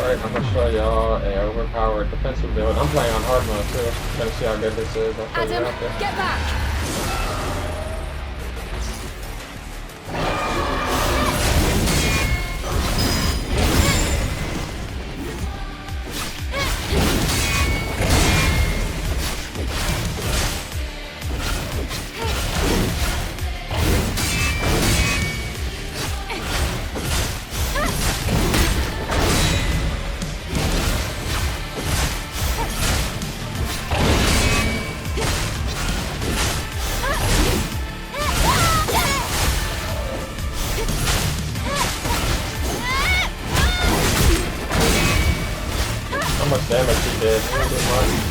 Alright, I'm gonna show y'all a overpowered defensive build. I'm playing on hard mode too. Gonna see how good this is. I'll show you Adam, after. get back! How much damage he did? He didn't do much.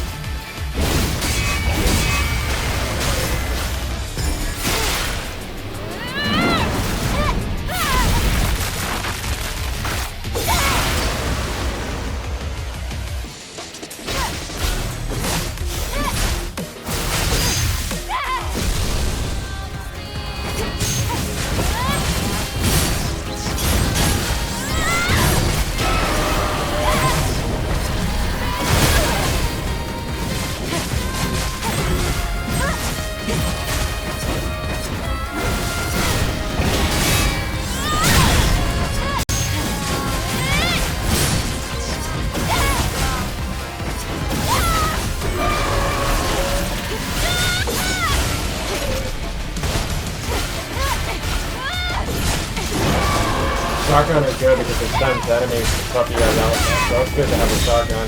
Shotgun is good because it stuns enemies to tough you guys out. So it's good to have a shotgun.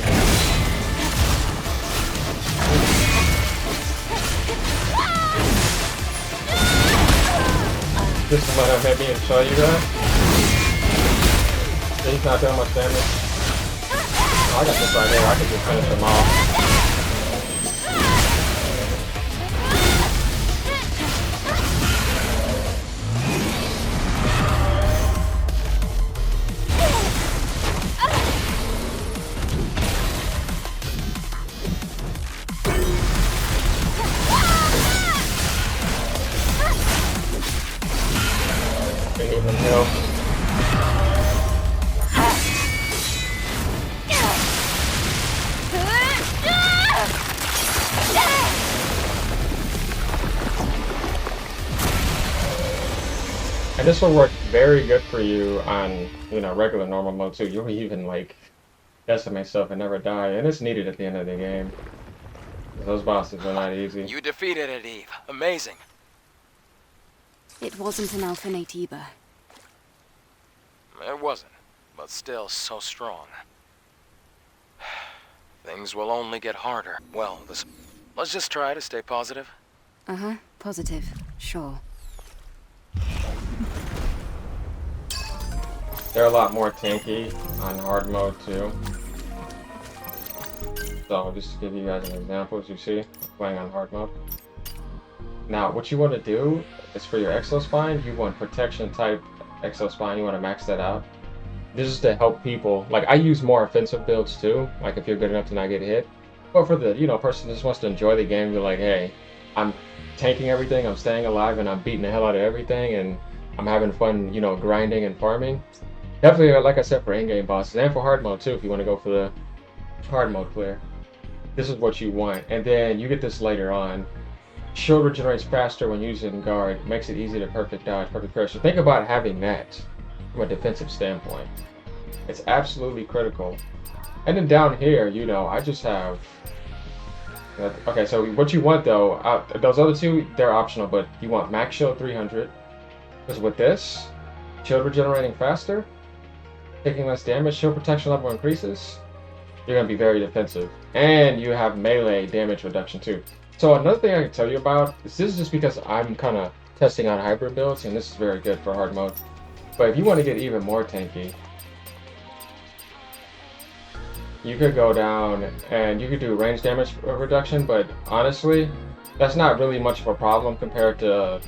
Just to let him hit me and show you guys. He's not doing much damage. Oh, I got this right here. I can just finish him off. Even hill. And this will work very good for you on, regular normal mode too. You'll even like decimate stuff and never die, and it's needed at the end of the game. Those bosses are not easy. You defeated it, Eve. Amazing. It wasn't an Alphanate either. It wasn't, but still so strong. Things will only get harder. Well, let's just try to stay positive. Uh-huh, positive, sure. They're a lot more tanky on hard mode too. So just to give you guys an example, as you see, playing on hard mode. Now, what you want to do is for your exospine, you want protection type exospine, you want to max that out. This is to help people, like I use more offensive builds too, like if you're good enough to not get hit. But for the, person that just wants to enjoy the game, you're like, hey, I'm tanking everything, I'm staying alive, and I'm beating the hell out of everything, and I'm having fun, grinding and farming. Definitely, like I said, for in-game bosses, and for hard mode too, if you want to go for the hard mode clear. This is what you want, and then you get this later on. Shield regenerates faster when using guard, makes it easy to perfect dodge, perfect pressure. Think about having that from a defensive standpoint. It's absolutely critical. And then down here, I just have... Okay, so what you want though, those other two, they're optional, but you want max shield 300. Because with this, shield regenerating faster, taking less damage, shield protection level increases, you're going to be very defensive. And you have melee damage reduction too. So another thing I can tell you about, this is just because I'm kind of testing out hybrid builds, and this is very good for hard mode. But if you want to get even more tanky, you could go down and you could do range damage reduction, but honestly, that's not really much of a problem compared to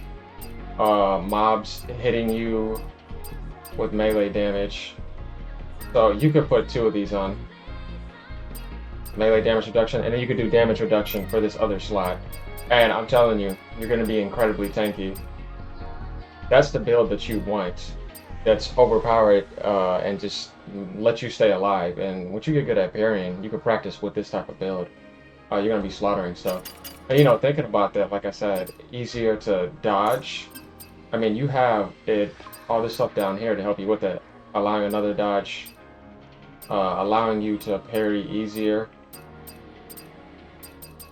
mobs hitting you with melee damage. So you could put 2 of these on. Melee damage reduction, and then you could do damage reduction for this other slot. And I'm telling you, you're going to be incredibly tanky. That's the build that you want. that's overpowered and just let you stay alive. And once you get good at parrying, you can practice with this type of build. You're gonna be slaughtering stuff. And you know, thinking about that, like I said, easier to dodge. I mean, you have all this stuff down here to help you with it, allowing another dodge, allowing you to parry easier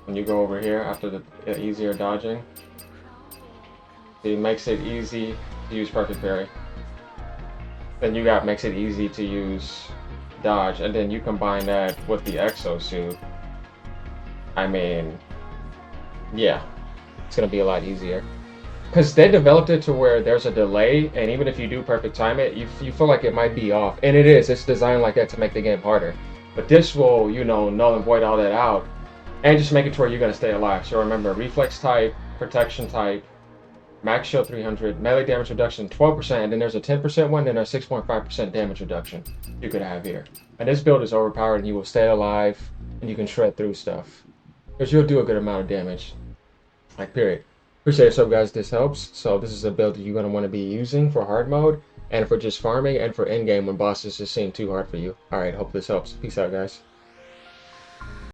when you go over here after the easier dodging. It makes it easy to use perfect parry. Then you got makes it easy to use dodge, and then you combine that with the exosuit. I mean, yeah, it's gonna be a lot easier. Because they developed it to where there's a delay, and even if you do perfect time it, you feel like it might be off. And it is. It's designed like that to make the game harder. But this will, you know, null and void all that out, and just make it to where you're going to stay alive. So remember, reflex type, protection type, max shield 300, melee damage reduction 12%, and then there's a 10% one, and a 6.5% damage reduction you could have here. And this build is overpowered, and you will stay alive, and you can shred through stuff. Because you'll do a good amount of damage. Like, period. Appreciate it. So guys, this helps. So this is a build that you're going to want to be using for hard mode and for just farming and for in-game when bosses just seem too hard for you. Alright, hope this helps. Peace out, guys.